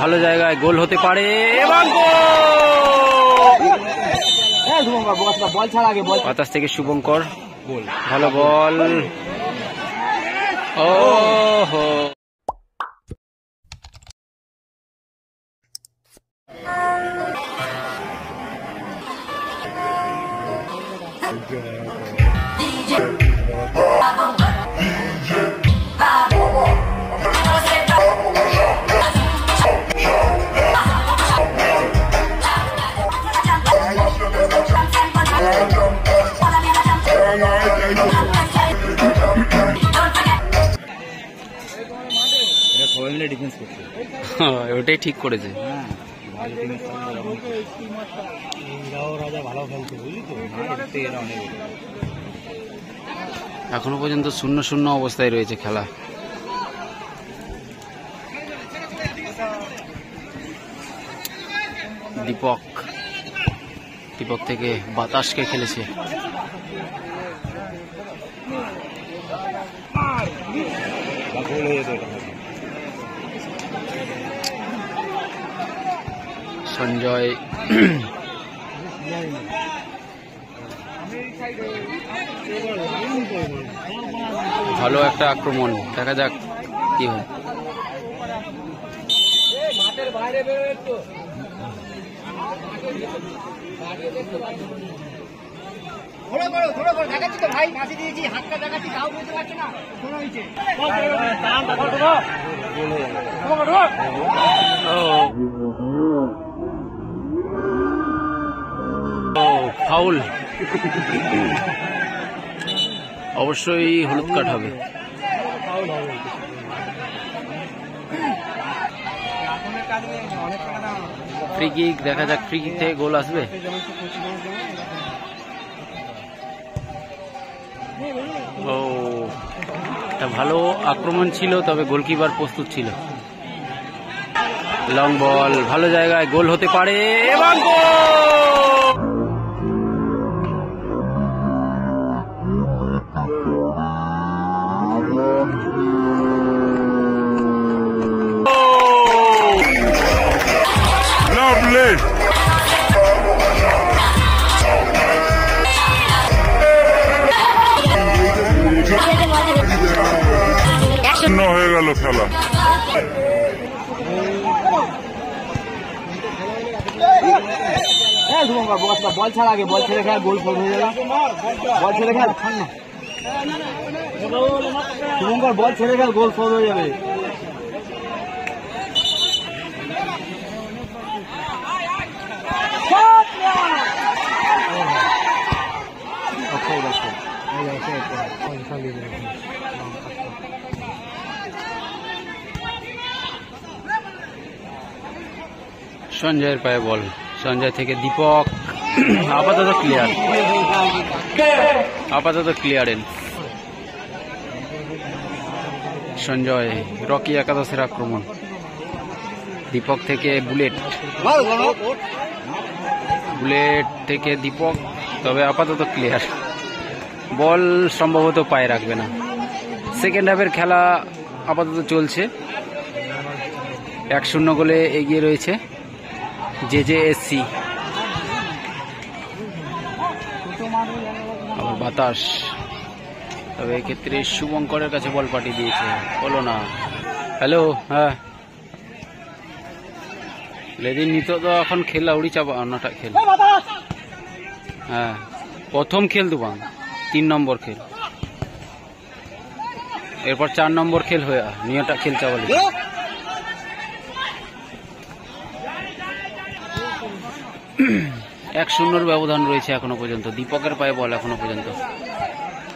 ভালো জায়গায় গোল হতে পারে এবং বাতাস থেকে শুভঙ্কর, ভালো বল। ও হো, ওটাই ঠিক করেছে। এখনো পর্যন্ত 0-0 অবস্থায় রয়েছে খেলা। দীপক থেকে বাতাসকে খেলেছে। সঞ্জয় ভালো একটা আক্রমণ, দেখা যাক কি হয়। ফাউল, অবশ্যই হলুদ কার্ড হবে। ফ্রি কিক, দেখা যাক ফ্রি কিক থেকে গোল আসবে। ও, একটা ভালো আক্রমণ ছিল, তবে গোলকিপার প্রস্তুত ছিল। লং বল, ভালো জায়গায় গোল হতে পারে এবং হয়ে গেল খেলা। বল ছাড়া আগে, বল ছেড়ে খেল, গোল ফোল হয়ে যাবে। বল ছেড়ে খেল, শুভঙ্কর বল ছেড়ে খেল, গোল ফোল হয়ে যাবে। সঞ্জয়ের পায়ে বল, সঞ্জয় থেকে দীপক, আপাতত ক্লিয়ারেন্স। সঞ্জয়, রকি একাদশের আক্রমণ, দীপক থেকে বুলেট থেকে দীপক, তবে আপাতত ক্লিয়ার। বল সম্ভবত পায়ে রাখবে না। সেকেন্ড হাফের খেলা আপাতত চলছে, 1-0 গোলে এগিয়ে রয়েছে জেজেএসসি। বাতাস, তবে এক্ষেত্রে শুভঙ্করের কাছে বল পাঠিয়ে দিয়েছে, হলো না। হ্যালো, হ্যাঁ লেদিন নিত তো এখন খেলা উড়ি চাপা অন্যটা খেল। হ্যাঁ, প্রথম খেল দুবাং, 3 নম্বর খেল, এরপর 4 নম্বর খেল হয়ে নিয়টা খেল চাপালে। 1-0 ব্যবধান রয়েছে এখনো পর্যন্ত। দীপকের পায়ে বল এখনো পর্যন্ত,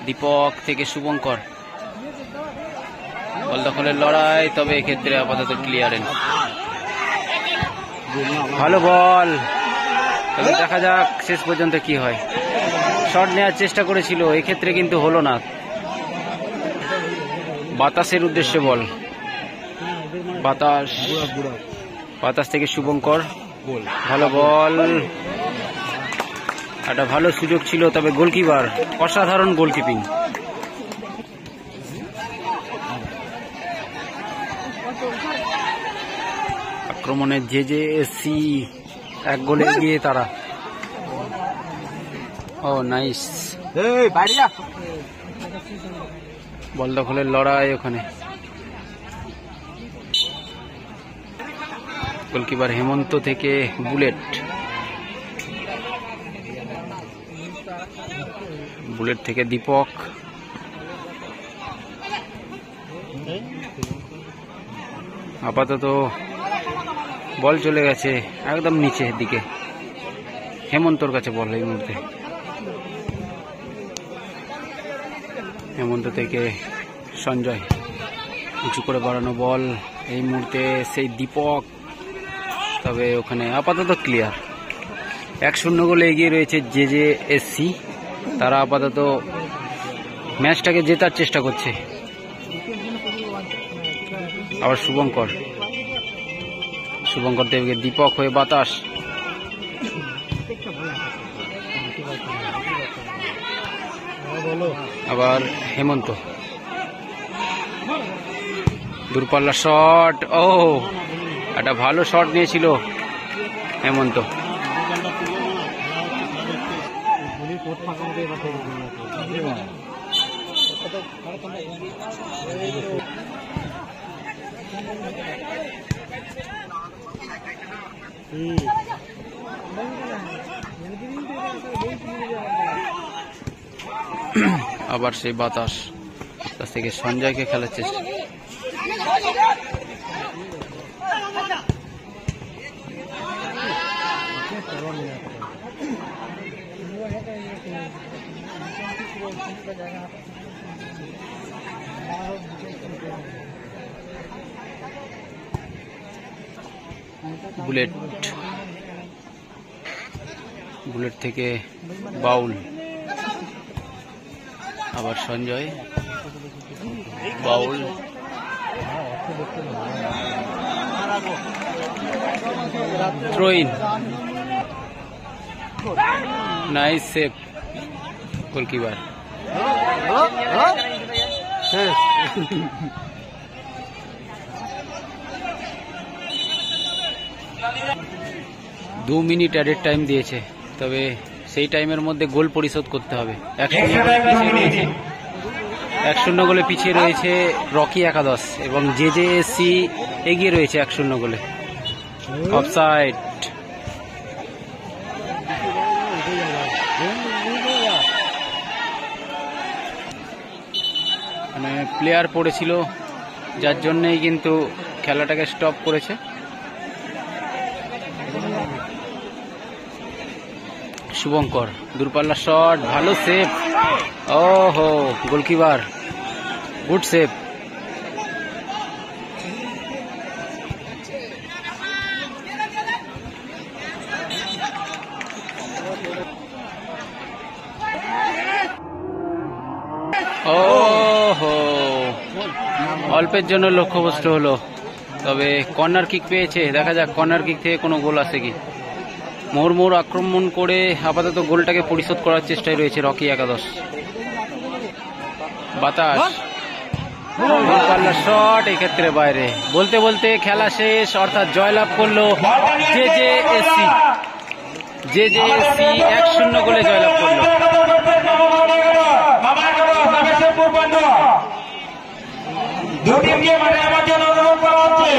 দীপক থেকে শুভঙ্কর, বল দখলের লড়াই, তবে এক্ষেত্রে আপাতত ক্লিয়ারেন্স। ভালো বল, তবে দেখা যাক শেষ পর্যন্ত কি হয়। শট নেওয়ার চেষ্টা করেছিল, এক্ষেত্রে কিন্তু হলো না। বাতাসের উদ্দেশ্যে বল, বাতাস থেকে শুভঙ্কর, ভালো বল, একটা ভালো সুযোগ ছিল, তবে গোলকিপার অসাধারণ গোলকিপিং। আক্রমণে জেজেএসসি 1 গোলে এগিয়ে তারা। ও নাইস, বল দখলের লড়াই ওখানে। গোলকিপার হেমন্ত থেকে বুলেট, বুলেট থেকে দীপক, আপাতত বল চলে গেছে একদম নিচের দিকে, হেমন্তর কাছে বল এই মুহূর্তে। হেমন্ত থেকে সঞ্জয়, উঁচু করে বাড়ানো বল এই মুহূর্তে সেই দীপক, তবে ওখানে আপাতত ক্লিয়ার। 1-0 গোলে এগিয়ে রয়েছে জেজেএসসি, তারা আপাতত ম্যাচটাকে জেতার চেষ্টা করছে। আবার শুভঙ্কর, শুভঙ্কর থেকে দীপক হয়ে বাতাস, আবার হেমন্ত, দূরপাল্লা শট। ও একটা ভালো শট নিয়েছিল হেমন্ত। আবার সেই বাতাস, তার থেকে সঞ্জয়কে খেলার চেষ্টা। বুলেট, বুলেট থেকে বাউল, আবার সঞ্জয়, বাউল, throw in, nice save goalkeeper. 2 minute added time দিয়েছে, তবে সেই টাইমের মধ্যে গোল পরিশোধ করতে হবে। 1-0 গোলে পিছিয়ে রয়েছে রকি একাদশ, এবং জেজেএসসি এগিয়ে রয়েছে 1-0 গোলে। অফসাইড, মানে প্লেয়ার পড়েছিল, যার জন্যই কিন্তু খেলাটাকে স্টপ করেছে। শুভঙ্কর, দূরপাল্লা শট, ভালো সেভ। ওহো, গোলকিপার গুড সেভ। ওহো, অল্পের জন্য লক্ষ্যভ্রষ্ট হলো, তবে কর্নার কিক পেয়েছে। দেখা যাক কর্নার কিক থেকে কোনো গোল আসে কি। মোড় আক্রমণ করে আপাতত গোলটাকে পরিশোধ করার চেষ্টায় রয়েছে রকি একাদশ। বাতাস, শট, এই ক্ষেত্রে বাইরে। বলতে বলতে খেলা শেষ, অর্থাৎ জয়লাভ করলো জেজেএসসি। জেজেএসসি 1-0 গোলে জয়লাভ করলো। দুটি টিমকে মাঠে আমার জন্য অনুরোধ করা হচ্ছে।